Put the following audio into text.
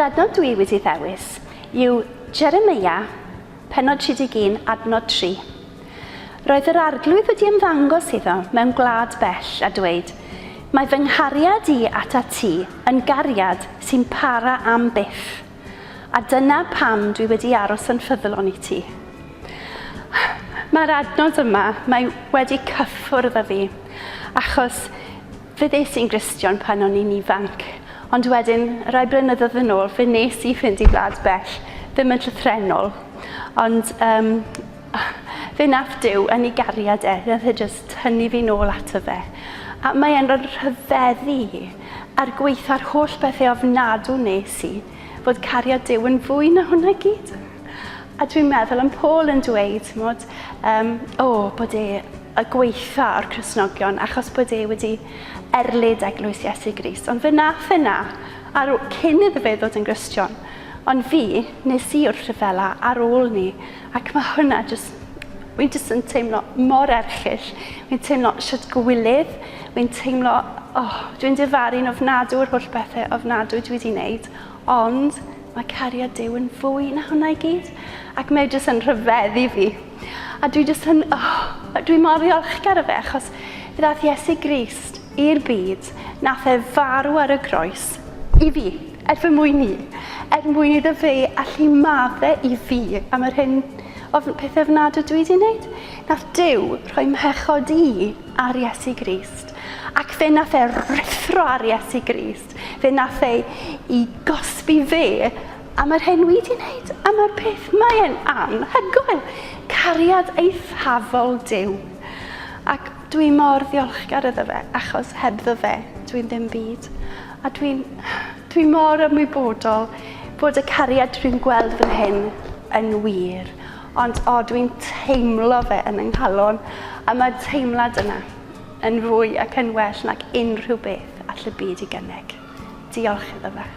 A'r adnod dwi wedi ddewis yw Jeremia, pennod 31, adnod 3. Roedd yr arglwydd wedi ymddangos iddo mewn gwlad bell a dweud, mae fy nghariad I ata ti yn gariad sy'n para am byth, a dyna pam dwi wedi aros yn ffyddlon I ti. Mae'r adnod yma, mae wedi cyffwrdd â fi, achos fe ddes i'n Gristion pan o'n i'n ifanc, ond wedyn, rai blynyddoedd yn ôl, fe nes I fynd I gwlad bell, ddim yn llythrenol, ond fe nath Duw yn ei gariad nath e jyst tynnu fi nôl ato fe. A mae e'n rhyfeddu ar gweithio'r holl bethau ofnadw nes I, fod cariad Duw yn fwy na hwnna gyd. A dwi'n meddwl yn Paul yn dweud, bod e y gweitha o'r Cristnogion, achos bod e wedi erlyd eglwys Iesu Grist. Ond fe nath yna, cyn iddo fe ddod yn Gristion, ond fi, nes I wrth rhyfela ar ôl ni, ac mae hwnna wy'n jyst yn teimlo mor erchyll, wy'n teimlo siwt gwylydd, wy'n teimlo, dwi'n difaru'n ofnadw o'r holl bethau ofnadw dwi wedi wneud, ond mae cariad Duw yn fwy na hwnna I gyd, ac mae jyst yn rhyfeddu fi. A dwi mor ddiolchgar o fe, achos fe ddath Iesu Grist i'r byd, nath e farw ar y groes I fi, fy mwyn I, iddo fe allu maddau I fi am yr hyn pethau ofnadw dwi wedi wneud. Nath Duw rhoi mhechod I ar Iesu Grist, ac fe nath e rithro ar Iesu Grist, fe nath e I gosbi fe am yr hyn wedi wneud, am yr peth mae e'n anhygoel, cariad eithafol Duw. Ac dwi mor ddiolchgar iddo fe, achos hebddo fe, dwi'n ddim byd. A dwi mor ymwybodol bod y cariad dwi'n gweld fan hyn yn wir. Ond dwi'n teimlo fe yn yng nghalon, a mae'r teimlad yna yn fwy ac yn well nag unrhyw beth all y byd I gynnig. Diolch iddo fe.